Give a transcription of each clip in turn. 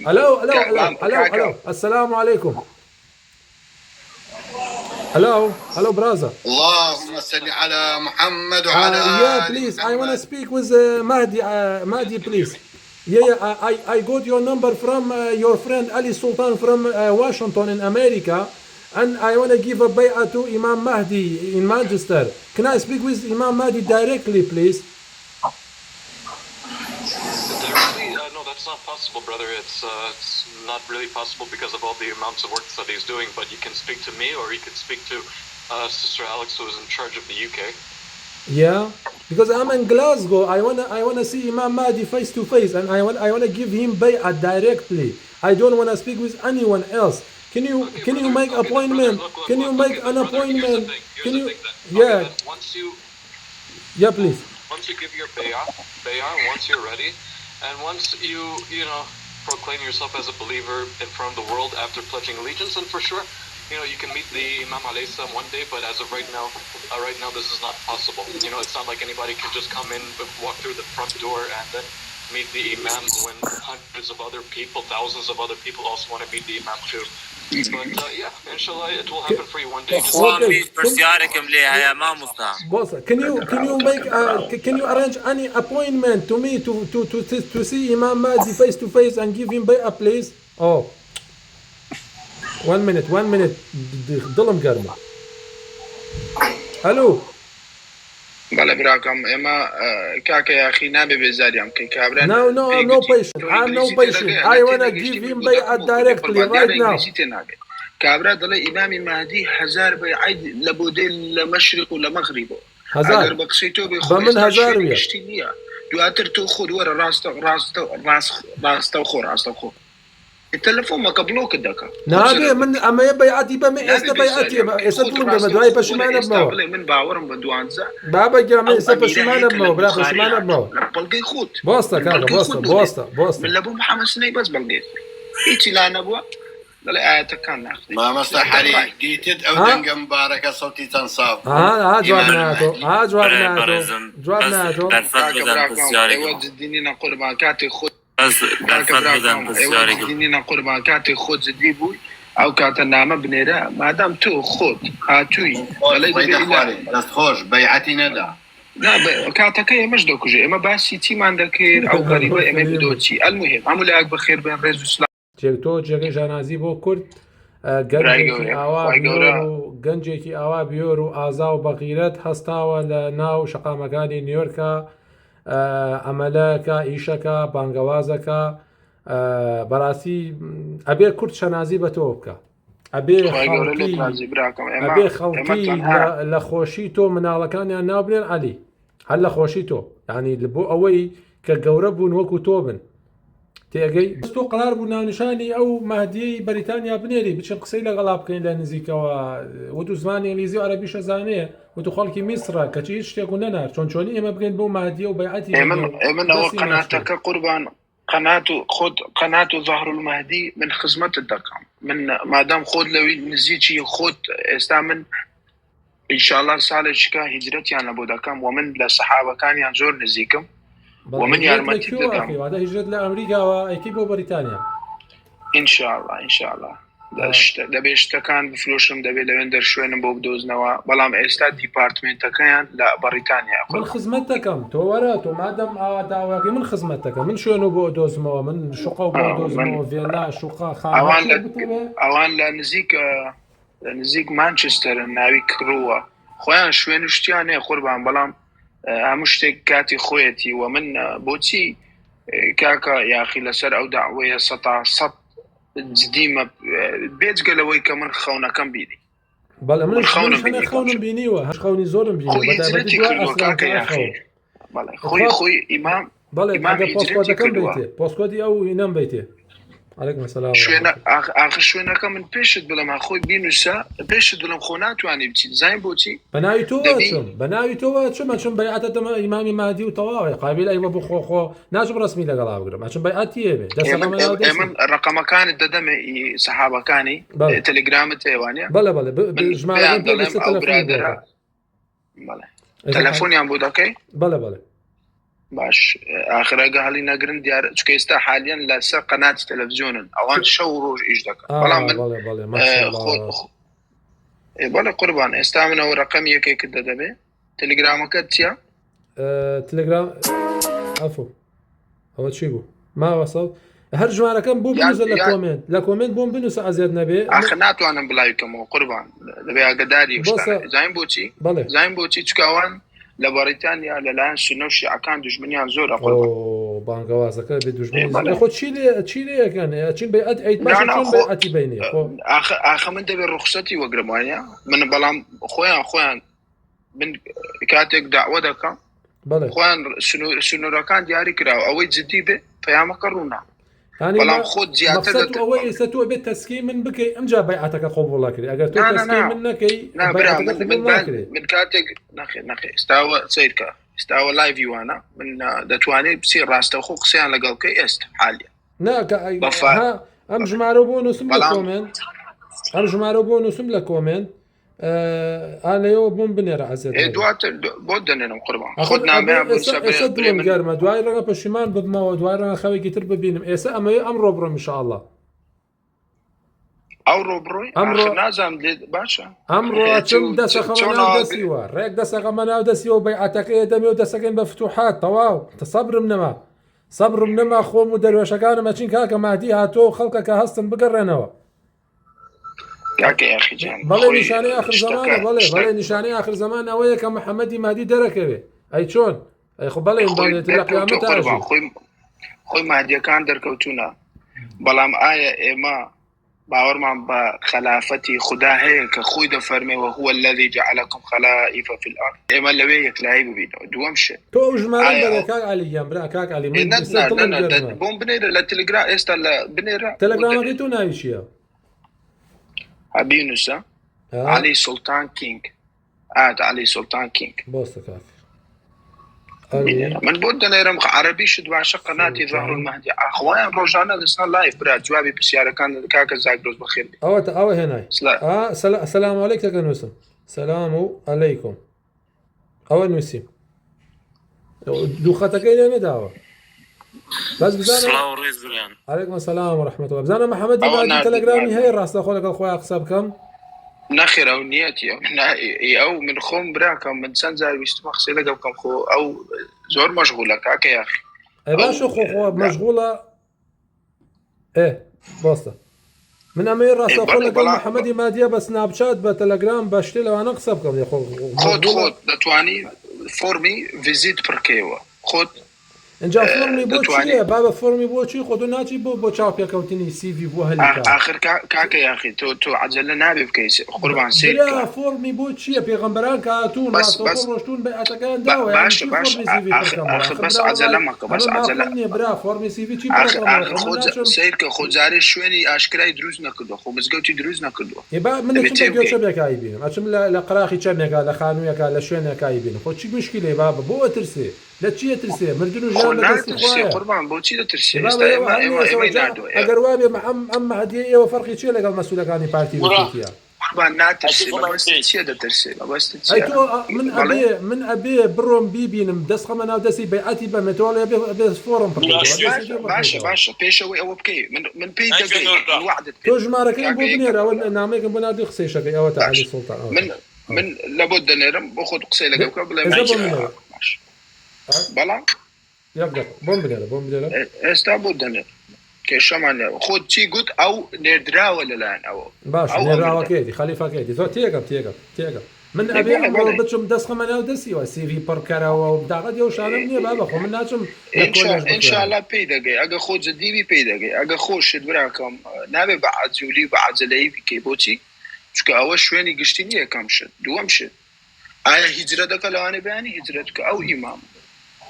الو السلام عليكم. الو brother. اللهم صل على محمد وعلى Yeah, آل please. I want to محمد. speak with Mahdi. Mahdi, please. Yeah. I got your number from your friend Ali Sultan from Washington in America, and I want to give a bay'ah to Imam Mahdi in Manchester. Can I speak with Imam Mahdi directly, please? Directly? No, that's not possible, brother. It's not really possible because of all the amounts of work that he's doing. But you can speak to me, or you can speak to Sister Alex, who is in charge of the UK. Yeah, because I'm in Glasgow. I wanna see Imam Mahdi face to face, and I wanna give him bay'ah directly. I don't wanna speak with anyone else. Can you Okay, can you brother. make Okay, appointment? brother, Can you make an brother, appointment? Here's Can the you? thing then. Yeah, Okay, then yeah, please. once you give your bay'ah, once you're ready, and once you know, proclaim yourself as a believer in front of the world after pledging allegiance, and for sure, you can meet the Imam alayhi salam one day, but as of right now, this is not possible. It's not like anybody can just come in, walk through the front door, and then meet the Imam when hundreds of other people, thousands of other people also want to meet the Imam too. But yeah, inshallah, it will happen for you one day. Just Boss, can you arrange any appointment to me to see Imam Mahdi face to face and give him bay'ah, please? Oh, 1 minute. ظلم قرمه. الو. بله براكم اما كاكا يا اخي نابي بزاري ام كي كابرا No, I'm no patient. I want to give him bay'ah directly right now. كابرا دل امام المهدي 1000 بيعه لبودي المشرق ولا مغرب هزار بقسيتو بمن هزار ويا دواتر تو خود ورا راست خور التلفون ما قبلوك دكا نابي من اما يبيعتي بما است بيعتي يسدون بدواي بشمانه بمو من باورم بدوانزا بابا جامع است بشمانه بمو برا بشمانه بمو بلقي خوت بوسطه كاكا بوسطه من لابو محمد سني بس بلقي هيك لا نبوه لا آية كان ناخذ ما مصلح علي ديتد أو دنجا مباركة صوتي تنصاب. جوابناتو ايوه الدينين قربانكاتي خود الدينين قربانكاتي خود زديبوي او كاتنا بنيرا ما دام تو خود هاتوي بس خوش بيعتي ندى لا كاتكي مش دوكجي اما باسي تي ما عندك او غريبه اما بدوتي المهم عملك بخير بين رز وسلام تۆ جێگەی ژانازی بۆ کورد گەنجێکی ئاوا بیۆر و ئازا و بەغیرەت هەستاوە لە ناو شەقامەکانی نیویۆرکە ئەمەلەکە ئیشەکە بانگەوازەکە بەڕاستی ئەبێ کورد شەنازی بە تۆ بکە ئەبێ خەڵکی لە خۆشی تۆ مناڵەکانیان ناوبنێن عەلی هەر لە خۆشی تۆ یعنی بۆ ئەوەی کە گەورە بوون وەکو تۆ بن تێگەی تۆ قرار بوو ناونیشانی ئەو مەهدیەی بەریتانیا بنێری بچین قسەی لەگەڵا بکەین لە نزیکەوە وتو زمانی ئینگلیزی و عەرەبی شەزانەیە وتو خەڵکی میسرە کەچی هیچ شتێک و نەنار چۆنی ئێمە بگەین بۆ مەهدیە و بەیعەتی ئێمە قەناتەکە قوربان قناة ظهر المهدي من خدمة الدكام من مادام خود لوي نزيجي خود استعمل إن شاء الله صالح شكا هجرتي أنا بودكام ومن لصحابة كان ينزور نزيكم ومن يرمت الدكام وهذا هجرت لأمريكا وأكيد بريطانيا إن شاء الله دەبێ شتەکان بفرۆشم دەبێت لەوێندەر شوێنم بۆ بدۆزنەوە بەڵام ئێستا دیپارتمنتەکەیان لە بەریتانیا من خزمەت دەکەم تۆ وەرە تۆ مادەم ئاوا داواکەی من خزمەت دەکەم من شوێن و بۆ دۆزمەوە من شوقە و بۆ دۆزمەوە ڤێلا شوقا ئەوان لە نزیک مانچستەرن ناوی کڕووە خۆیان شوێن شتیان هەیە قوربان بەڵام هەموو شتێک کاتی خۆیەتی و من بۆچی کاکە یاخی لەسەر ئەو داوەیە سەد جديمة بيت قالوا كمان خونا كم بيني بله من خونا بيني وهش خوني زورم بيني يا أخي بله خوي إمام بله بوسكودي كم بيته بوسكودي أو ينام بيته عليكم السلام شوينا آخر شوينا كم بيشد بلا ما خوي بينوسا بيشد بلا خونات واني بتي زين بوتي بناوي تواتشم عشان بيعت تم إمام مهدي وطواعي قابل أيوة بخو ناجم رسمي لقلا بقرم عشان بيعتيه من الرقم كان الدم صحابة كاني تليجرام تيوانيا بلا بجماعة بلا تلفوني عم بود اوكي بلا باش آخر هەڵی نەگرن دیارە چکە ئێستا حالیان لەسەر قەناتی تەلەڤیزیۆنن ئەوان شەو ڕۆژ ئیش دەکەن بەڵام من بەڵێ قوربان ئێستا منەوە ڕقەم یەکێکت دەدەبێ تەلگرامەکەت چییە؟ تەلگرام ئەفۆ ئەوە چی بوو ماوەسەڵ هەر ژمارەکەم بوو بنووسە لە کۆمنت بۆم بنووسە ئەزیاد نەبێ ئاخر ناتوانم بڵاویکەمەوە قوربان دەبێ ئاگداری زین بۆچی زین بۆچی چکاوان لە بەریتانیا لەلایەن سونە و شیعەکان دوژمنیان زۆرە قوربان بانگەوازەکە بێ دوژمنی خۆ چی لێیەکەن چین بەیعەت ئەیت باشە چۆن بەیعەتی بینێ ئاخە من دەبێت ڕوخسەتی وەگرم وانە من بەڵام خۆیان من کاتێک داوا دەکەم خۆیان سنوورەکان دیاری کراوە ئەوەی جدی بێ پەیامەکە ڕوونا بەڵام خۆت زیاتر ئەوەی ئێستا تۆ بێت تەسکی من بکەی ئەمجا بەیعەتەکە قبوڵ کردی ئەگەر تۆ تەسکی من نەکەی من کاتێک نەخێ ئێستاوە سیرکە ئێستاوە لایڤی وانە من دەتوانێت بچی ڕاستەوخۆ قسەیان لەگەڵکەی ئێستا حالیە ئەم ژمارە بۆ نووسم لە کۆمنت ئەم ژمارە بۆ نووسم لە کۆمنت ئالەوە بۆم بنێرە عەزیز دواتر بۆ دەنێنم قوربان خۆت گەرمە دوای ڕەنگە پەشیمان ببمەوە دوای ڕەنگە خەوێکی تر ببینم ئێستا ئەمەیە ئەمڕۆ بڕۆم ئینشاءالله ئەوڕۆ بڕۆی نازانم لێت باشە ئەمڕۆ چم دەسەخەمە ناو دەستیوە ڕێک دەسەقەمە ناو دەستیەوە بەیعەتەکەی دەمێ و دەسەکەین بە فتوحات تەواو سەبرم نەما خۆم و دەروێشەکانم ئەچین کاکە مادی هاتۆ خەڵکەکە هەستن بگەڕێنەوە بەڵێ نیشانەی آخر زەمانە بەڵێ نیشانەی آخر زەمان ئەوەیە کە محەممەدی مادی دەرەکەوێ ئەی چۆن ئەی خۆ بەڵێ لە قیامەت خۆی مادیەکان دەرکەوتونە بەڵام ئایا ئێمە باوەڕمان بە خلافەتی خدا هەیە کە خۆی دەفەرمێەوە هو الذي جعلكم خلائف في الأرض ئێمە لەوێ یەکلایی ببینەوە دووەم شێ تۆ ژمارە بەرە کاک عەلی برا کاک عەلی بۆم بنێرە لە تەلگرام ئێستا لە بنێرە تەلەگرامەکەی تۆ ناوی چییە؟ هەبینوسە علی سولتان کینگ علی سولتان کینگ بۆستە کاک من بۆ دەنێرم عەرەبیشت باشە قەناتی ظەهر المەهدی ئاخوایان ڕۆژانە لەسەر لایڤ برا جوابی پرسیارەکان کاکە زاگرۆز بەخێر بێ ئەوە هێنای سەلام عەلەیکم نووسم سەلام و عەلەیکم ئەوە نووسیم دوو خەتەکەی لێ نەداوە بەس بزانم عەلەیکم سەلام و ڕەحمەتوڵڵاه بزانم محەممەدی مادی تەلەگرامی هەیە ڕاستەخۆ لەگەڵ خۆیان قسە بکەم نەخێر ئەو نیەتی ئەو من خۆم براکەم من چەند جار ویستمە قسەی لەگەڵ بکەم خۆ ئەو زۆر مەشغوڵە کاکە یاخی باشە خۆ مەشغوڵە بۆستە من ئەمەی ڕاستەخۆ لەگەڵ محەممەدی مادیە بە سناپچات بە تەلەگرام بە شتێ لەوانە قسە بکەم خۆت دەتوانی فۆرمی ڤیزیت پڕکەوە خۆت اینجا فۆرمی بۆ چیە بابە فۆرمی بۆچی خۆ ناچی بۆ چاوپێکەوتنی سیڤی بۆ هەلی آخر کاکە یاخی تۆ عەجەلە نابێ بکەیت قوربان سێرکە فۆرمی بۆ چییە پێغەمبەران کاتون ڕۆشتون بەیعەتەکان داوە باش بەس عەجەلە مەکە بەس عەجەلە برا فۆرمی سیڤی چی سێرکە خۆ جارێ شوێنی ئاشکرای دروست نەکردووە خۆ مزگەوتی دروست نەکردووە من گوێچەبێکایی بینم ئەچم لە قراخی چەندێکا لە خانوویەکە لە شوێنێکایی بینم خۆ چی مشکلێ بابە بۆ ئەترسێ لە چیە ترسێ مردن و ژیان لەدەستی خۆیە قوربان بۆچی دەترسێ ئەگەر وابێ ئەم مەهدیە ئێوە فەرقی چیە لەگەڵ مەسوولەکانی پارتی وەکوتیە من ئەبێ بڕۆم بیبینم دەستخەمە ناو دەستی بەیعەتی بە مێتۆڵێ بێ فۆرم باشە پێشەوەی ئەوە بکەی من پێی دەگەی تۆ ژمارەکەی بۆ بنێرە ئەوە نامەیەکم بۆ ناردی قسەی شەکەی ئەوە تا عەلی سوڵتان من لە بۆ دەنێرم بۆ خۆت قسەی لەگەڵ بکە بڵێ بەڵام بۆم بنێرە ئێستا بۆ دەنێر کێشەمان خۆت چی گوت ئەو نێردراوە لەلایەن ئەوە باش نێراوەکەیتی خەلیفەکەیتی زۆر تێگەم من ئەبێ ئەمڕۆ بچم دەستخەمە ناو دەستیوە سیڤی پڕکەرەوە و داغەت ئەو شانم نییە بابە خۆ من ناچم ئینشاءالله پێی دەگەی ئەگە خۆ جدیوی پێی دەگەی ئەگە خۆشت براکەم نابێ بە عەجولی بە عەجەلەیی بکەی بۆچی چکە ئەوە شوێنی گشتی نییە کەم شت دووەم شت ئایا هیجرە دەکە لەوانەیە بەیانی هیجرەت کە ئەو ئیمام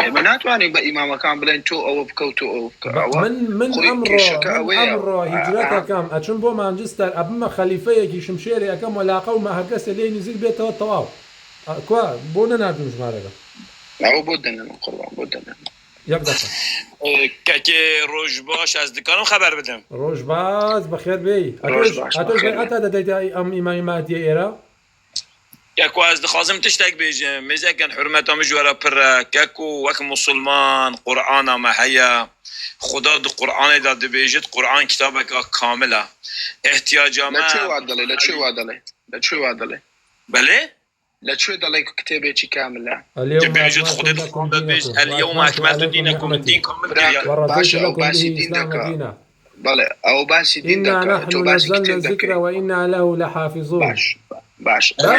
ئێمە ناتوانین بە ئیمامەکان بڵێن تۆ ئەوە بکەوت تۆ ئەوە بکە من ئەمڕۆ هیجرەتەکەم ئەچم بۆ مانچستەر ئەبمە خەلیفەیەکی شمشێری ئەەکەم وەلاقە و ماهەکەسە لێ نزیک بێتەوە تەواو کوا بۆ نەناردوم ژمارەکە ئەوە بۆ دەنێن قوربان بۆ دەنێن یەک دەقە کاکێ ڕۆژ باش ئەس دکانم خەبەر بدەم ڕۆژ باش بەخێر بێی هەتۆش بەیعەتە دەدەیت ئەم ئیمامی مادیە ئێرە كاكو از دخوازم تشتاق بيجم ميزا كان حرمتها مجورة برا كاكو وك مسلمان قرآن ما هي خدا دو قرآن دا دبيجت قرآن كتابك كاملة احتياجا ما لا تشوي وادلي بله لا تشوي دلي كتابي كاملة دبيجت خدا دبيجت اليوم أكملت دينكم دينكم ورضيت لكم به باسي إسلام دينك دينا بله او باسي دينك إنا نحن نزلنا الذكر وإنا له لحافظون. باش لا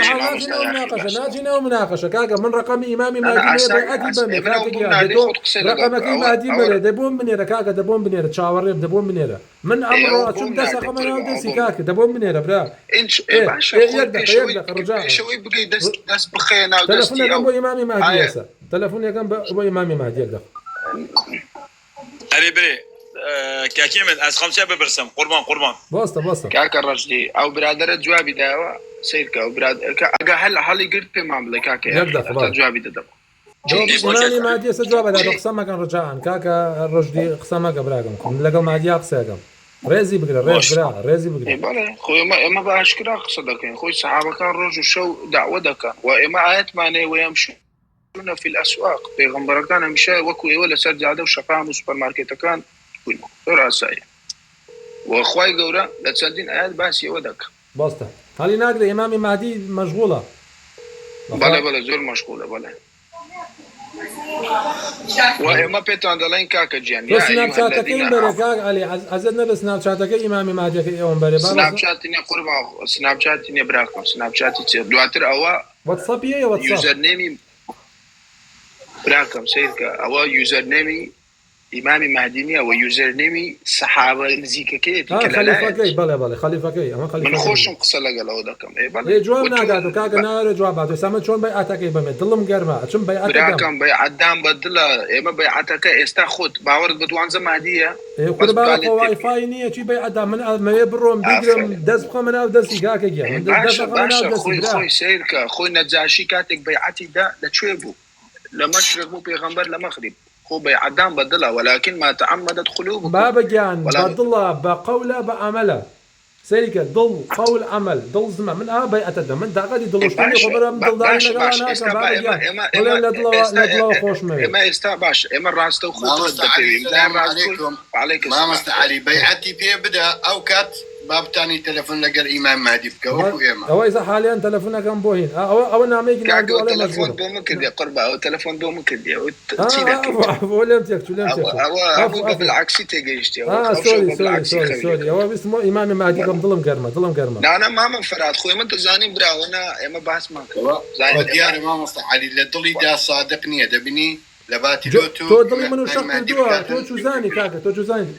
ناجينا ومناقشة كاكا من رقم إمامي مهدي بيعتي بمي رقمك مهدي بمي دبون بنيرة كاكا دبون بنيرة تشاوري دبون بنيرة من أمره شو دسا قمنا ودسي كاكا دبون بنيرة برا يقدر الرجال شوي بقي دس بخينا ودستي تلفوني كان بو إمامي مهدي يسا تلفوني كان بو إمامي مهدي يقدر أري بري كاكي من از خمسة ببرسم قربان بوسطة كاكا الرجلي او برادر جوابي داوا سيركا او برادر كاكا هل قلت في معاملة كاكا يقدر جوابي داوا إمامي مهدي يسا جواب هذا قسمة كان رجعان كاكا الرجلي قسمة قبراكم لقوا مهدي أقساكم ريزي بقدر ريزي بقدر بله خوي ما باشكرا قصدك خوي صحابة كان رجل شو دعوة دكان وإما آيات ماني ويمشون في الأسواق بيغمبر كان مشى وكوي ولا سرجع ده وشفاهم سوبر ماركت كان رأسي وأخوي قورا لا تصدقين آيات بس يودك بسطة هل ناقل إمامي مهدي مشغولة بله زور مشغولة بله وما بيتان دلين كاكا جيان بس سناب شاتك إمبارح كاك علي عزتنا بس سناب شاتك إمامي مهدي كي يوم باري سناب شاتني قربا سناب شاتني براكم سناب شاتي دواتر أوا واتساب يا واتساب يوزر نيمي براكم سيرك أوا يوزر نيمي إمامي مهديني أو يوزر نيمي صحابة نزيكا كي خليفة كي بله خليفة كي أما خليفة من خوشم قصة لقى لو دكم إيه جواب ناداتو كاكا نار جواباتو سامن شون بيعتك إيه بمي ضلم قرمة شون بيعتك براكم بيعدام بدلا إما بيعتك استخد باورد بدوان زمهدية إيه قربا واي فاي نية شي بيعدام من ما يبرم بيقرم دز بخمن أو دز كاكا جا باشا خوي سيرك خوي نجاشي كاتك بيعتي دا لتشوفو لمشرق مو بيغمبر لمغرب هو بيعدام بدلا ولكن ما تعمدت قلوبكم بابا جان بدلا بقوله بعمله سيرك ضل قول عمل ضل زمان من بيعتد من داغدي ضلوش تاني خبره من ضل داغي لغانا كان بابا جان ولا ندلا خوش مي اما استاباش اما راس تو خط عليكم ما مستعلي بيعتي في بدا اوقات باب تاني تلفون لقى الإمام مهدي بكوكو إما هو إذا حاليا تلفونك كان بوهين أو نعميك نعدو ولا تلفون بو ممكن يا قربة أو تلفون بو ممكن يا أو بالعكس تيجيشتي سوري هو اسمه إمام مهدي كم ظلم قرمة لا أنا ما من فراد خوي ما تزاني براونا إما بحث ماك زاني ما مستعلي لدلي دا صادقني دبني لباتي تو ضلي منو شخص دوا تو شو زاني كاكا تو شو زاني